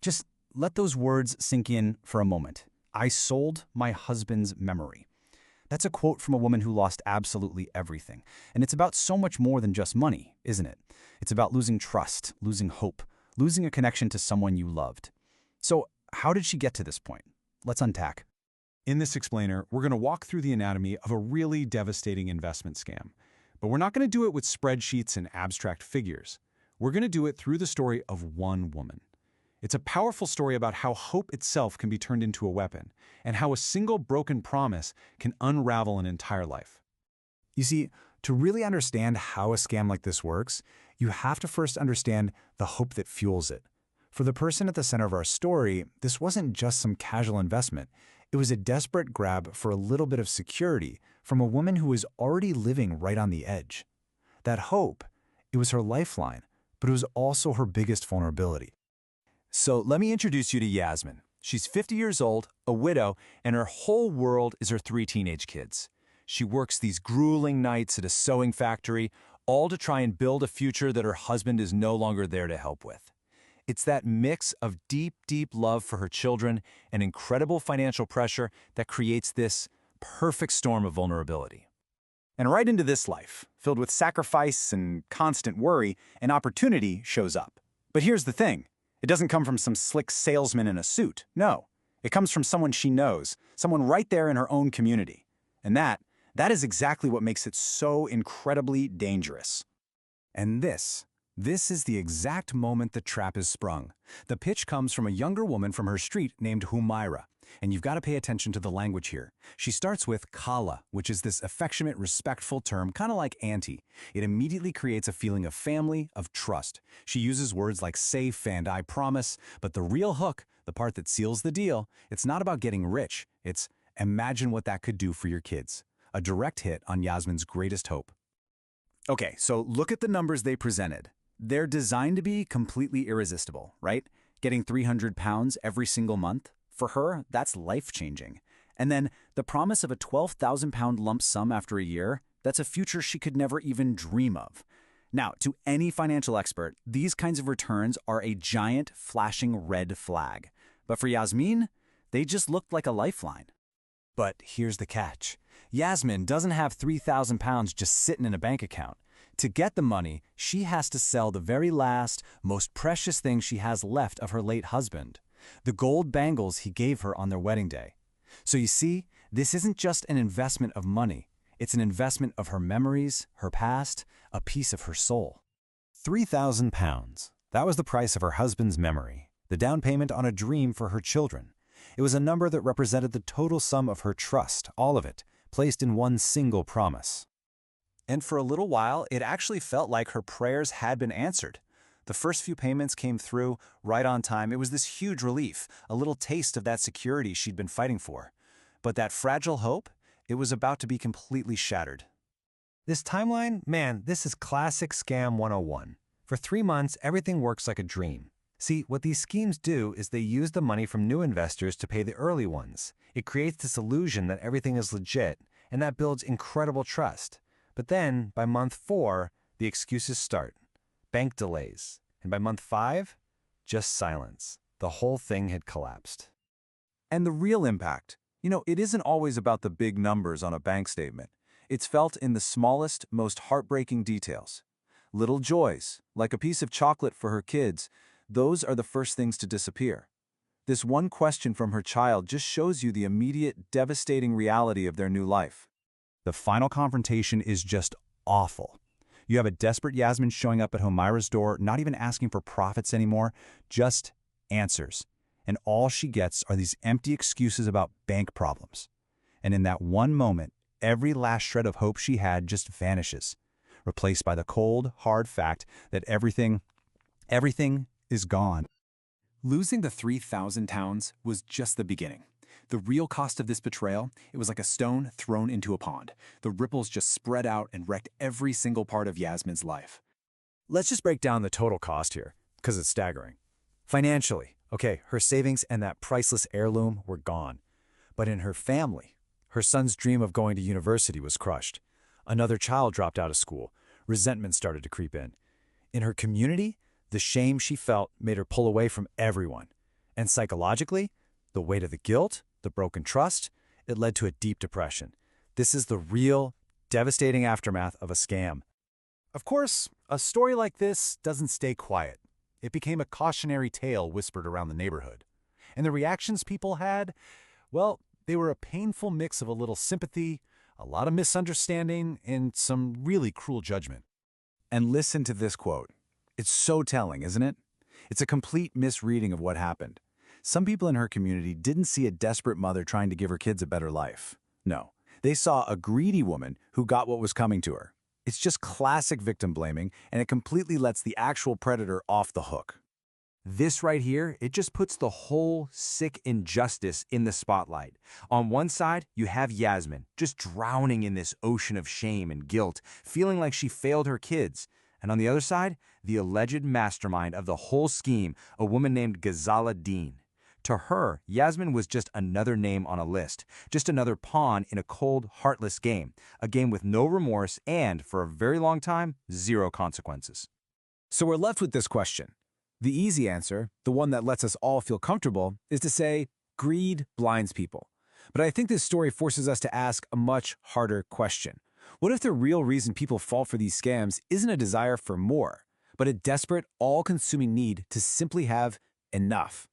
Just let those words sink in for a moment. I sold my husband's memory. That's a quote from a woman who lost absolutely everything. And it's about so much more than just money, isn't it? It's about losing trust, losing hope, losing a connection to someone you loved. So how did she get to this point? Let's unpack. In this explainer, we're going to walk through the anatomy of a really devastating investment scam. But we're not going to do it with spreadsheets and abstract figures. We're going to do it through the story of one woman. It's a powerful story about how hope itself can be turned into a weapon, and how a single broken promise can unravel an entire life. You see, to really understand how a scam like this works, you have to first understand the hope that fuels it. For the person at the center of our story, this wasn't just some casual investment. It was a desperate grab for a little bit of security from a woman who was already living right on the edge. That hope, it was her lifeline, but it was also her biggest vulnerability. So let me introduce you to Yasmin. She's 50 years old, a widow, and her whole world is her 3 teenage kids. She works these grueling nights at a sewing factory, all to try and build a future that her husband is no longer there to help with. It's that mix of deep, deep love for her children and incredible financial pressure that creates this perfect storm of vulnerability. And right into this life, filled with sacrifice and constant worry, an opportunity shows up. But here's the thing. It doesn't come from some slick salesman in a suit. No, it comes from someone she knows, someone right there in her own community. And that is exactly what makes it so incredibly dangerous. And this is the exact moment the trap is sprung. The pitch comes from a younger woman from her street named Humaira. And you've got to pay attention to the language here. She starts with Kala, which is this affectionate, respectful term, kind of like auntie. It immediately creates a feeling of family, of trust. She uses words like safe and I promise, but the real hook, the part that seals the deal, it's not about getting rich. It's imagine what that could do for your kids. A direct hit on Yasmin's greatest hope. Okay, so look at the numbers they presented. They're designed to be completely irresistible, right? Getting 300 pounds every single month. For her, that's life-changing. And then the promise of a 12,000-pound lump sum after a year, that's a future she could never even dream of. Now, to any financial expert, these kinds of returns are a giant, flashing red flag. But for Yasmin, they just looked like a lifeline. But here's the catch. Yasmin doesn't have 3,000 pounds just sitting in a bank account. To get the money, she has to sell the very last, most precious thing she has left of her late husband. The gold bangles he gave her on their wedding day. So you see, this isn't just an investment of money. It's an investment of her memories, her past, a piece of her soul. 3,000 pounds. That was the price of her husband's memory, the down payment on a dream for her children. It was a number that represented the total sum of her trust, all of it, placed in one single promise. And for a little while, it actually felt like her prayers had been answered. The first few payments came through right on time. It was this huge relief, a little taste of that security she'd been fighting for. But that fragile hope, it was about to be completely shattered. This timeline, man, this is classic scam 101. For 3 months, everything works like a dream. See, what these schemes do is they use the money from new investors to pay the early ones. It creates this illusion that everything is legit, and that builds incredible trust. But then, by month 4, the excuses start. Bank delays. And by month 5, just silence. The whole thing had collapsed. And the real impact, it isn't always about the big numbers on a bank statement. It's felt in the smallest, most heartbreaking details. Little joys, like a piece of chocolate for her kids, those are the first things to disappear. This one question from her child just shows you the immediate, devastating reality of their new life. The final confrontation is just awful. You have a desperate Yasmin showing up at Humaira's door, not even asking for profits anymore, just answers. And all she gets are these empty excuses about bank problems. And in that one moment, every last shred of hope she had just vanishes, replaced by the cold, hard fact that everything is gone. Losing the 3,000 pounds was just the beginning. The real cost of this betrayal, it was like a stone thrown into a pond. The ripples just spread out and wrecked every single part of Yasmin's life. Let's just break down the total cost here, because it's staggering. Financially, okay, her savings and that priceless heirloom were gone. But in her family, her son's dream of going to university was crushed. Another child dropped out of school. Resentment started to creep in. In her community, the shame she felt made her pull away from everyone. And psychologically, the weight of the guilt, the broken trust, it led to a deep depression. This is the real, devastating aftermath of a scam. Of course, a story like this doesn't stay quiet. It became a cautionary tale whispered around the neighborhood. And the reactions people had, well, they were a painful mix of a little sympathy, a lot of misunderstanding, and some really cruel judgment. And listen to this quote. It's so telling, isn't it? It's a complete misreading of what happened. Some people in her community didn't see a desperate mother trying to give her kids a better life. No, they saw a greedy woman who got what was coming to her. It's just classic victim blaming, and it completely lets the actual predator off the hook. This right here, it just puts the whole sick injustice in the spotlight. On one side, you have Yasmin, just drowning in this ocean of shame and guilt, feeling like she failed her kids. And on the other side, the alleged mastermind of the whole scheme, a woman named Ghazala Din. To her, Yasmin was just another name on a list, just another pawn in a cold, heartless game, a game with no remorse and, for a very long time, zero consequences. So we're left with this question. The easy answer, the one that lets us all feel comfortable, is to say, greed blinds people. But I think this story forces us to ask a much harder question. What if the real reason people fall for these scams isn't a desire for more, but a desperate, all-consuming need to simply have enough?